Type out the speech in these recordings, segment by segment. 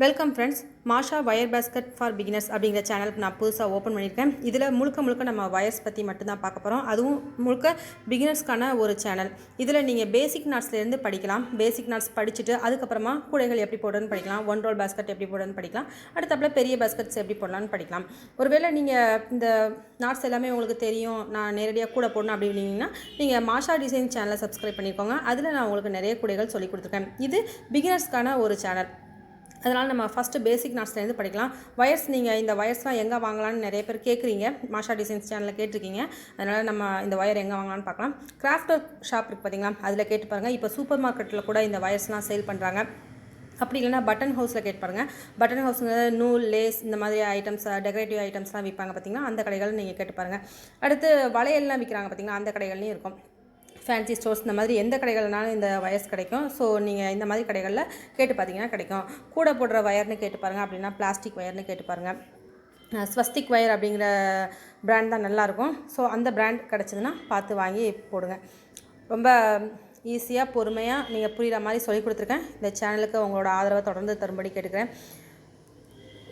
Welcome friends. Masha wire basket for beginners அப்படிங்கிற சேனலுக்கு நான் புதுசாக ஓப்பன் பண்ணியிருக்கேன். இதில் முழுக்க நம்ம வயர்ஸ் பற்றி மட்டும்தான் பார்க்க போகிறோம். அதுவும் முழுக்க பிகினர்ஸ்க்கான ஒரு சேனல். இதில் நீங்கள் பேசிக் நாட்ஸ்லேருந்து படிக்கலாம். பேசிக் நாட்ஸ் படிச்சுட்டு அதுக்கப்புறமா கூடைகள் எப்படி போடுறதுன்னு படிக்கலாம். 1 ரோல் பேஸ்கெட் எப்படி போடுறதுன்னு படிக்கலாம். அடுத்தப்பல பெரிய பேஸ்கெட்ஸ் எப்படி போடலான்னு படிக்கலாம். ஒருவேளை நீங்கள் இந்த நாட்ஸ் எல்லாமே உங்களுக்கு தெரியும், நான் நேரடியாக கூட போடணும் அப்படின்னீங்கன்னா நீங்கள் மாஷா டிசைன் சேனலை சப்ஸ்கிரைப் பண்ணிக்கோங்க. அதில் நான் உங்களுக்கு நிறைய கூடைகள் சொல்லி கொடுத்துருக்கேன். இது பிகினர்ஸ்க்கான ஒரு சேனல். அதனால் நம்ம ஃபஸ்ட்டு பேசிக் நாட்ஸ்லேருந்து படிக்கலாம். வயர்ஸ் நீங்கள் இந்த வயர்ஸ்லாம் எங்கே வாங்கலான்னு நிறைய பேர் கேட்குறீங்க. மாஷா டிசைன்ஸ் சேனலில் கேட்டிருக்கீங்க. அதனால் நம்ம இந்த வயர் எங்கே வாங்கலான்னு பார்க்கலாம். கிராஃப்டர் ஷாப் இருக்குது பார்த்தீங்களா, அதில் கேட்டு பாருங்கள். இப்போ சூப்பர் மார்க்கெட்டில் கூட இந்த வயர்ஸ்லாம் சேல் பண்ணுறாங்க. அப்படி இல்லைனா பட்டன் ஹவுஸில் கேட்டு பாருங்கள். பட்டன் ஹவுஸுங்க நூல், லேஸ் இந்த மாதிரி ஐட்டம்ஸ், டெக்கரேட்டிவ் ஐட்டம்ஸ்லாம் விற்பாங்க பார்த்தீங்கன்னா, அந்த கடைகள் நீங்கள் கேட்டு பாருங்கள். அடுத்து வளையல்லாம் விற்கிறாங்க பார்த்தீங்கன்னா, அந்த கடைகள்லையும் இருக்கும். ஃபேன்சி ஸ்டோர்ஸ் இந்த மாதிரி எந்த கடைகள்னாலும் இந்த வயர்ஸ் கிடைக்கும். ஸோ நீங்கள் இந்த மாதிரி கடைகளில் கேட்டு பார்த்தீங்கன்னா கிடைக்கும். கூட போடுற வயர்னு கேட்டு பாருங்கள். அப்படின்னா பிளாஸ்டிக் வயர்னு கேட்டு பாருங்கள். ஸ்வஸ்திக் வயர் அப்படிங்கிற பிராண்ட் தான் நல்லாயிருக்கும். ஸோ அந்த பிராண்ட் கிடச்சிதுன்னா பார்த்து வாங்கி போடுங்க. ரொம்ப ஈஸியாக பொறுமையாக நீங்கள் புரிகிற மாதிரி சொல்லி கொடுத்துருக்கேன். இந்த சேனலுக்கு உங்களோட ஆதரவை தொடர்ந்து தரும்படி கேட்டுக்கிறேன்.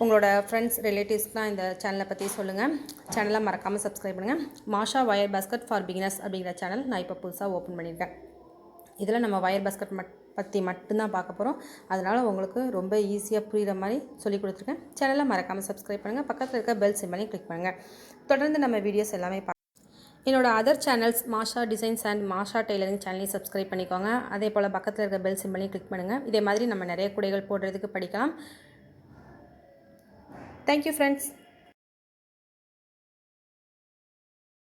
உங்களோட ஃப்ரெண்ட்ஸ் ரிலேட்டிவ்ஸ்க்குலாம் இந்த சேனலை பற்றி சொல்லுங்கள். சேனலை மறக்காமல் சப்ஸ்கிரைப் பண்ணுங்கள். மாஷா வயர் பேஸ்கெட் ஃபார் பிகினர்ஸ் அப்படிங்கிற சேனல் நான் இப்போ புதுசாக ஓப்பன் பண்ணியிருக்கேன். இதில் நம்ம வயர் பேஸ்கெட் பற்றி மட்டும்தான் பார்க்க போகிறோம். அதனால் உங்களுக்கு ரொம்ப ஈஸியாக புரிகிற மாதிரி சொல்லி கொடுத்துருக்கேன். சேனலை மறக்காமல் சப்ஸ்கிரைப் பண்ணுங்கள். பக்கத்தில் இருக்க பெல் சிம்பலையும் கிளிக் பண்ணுங்கள். தொடர்ந்து நம்ம வீடியோஸ் எல்லாமே என்னோட other channels Masha designs and Masha tailoring சேனலையும் சப்ஸ்கிரைப் பண்ணிக்கோங்க. அதே போல் பக்கத்தில் இருக்க பெல் சிம்பலையும் கிளிக் பண்ணுங்கள். இதே மாதிரி நம்ம நிறைய கூடைகள் போடுறதுக்கு படிக்கலாம். Thank you, friends.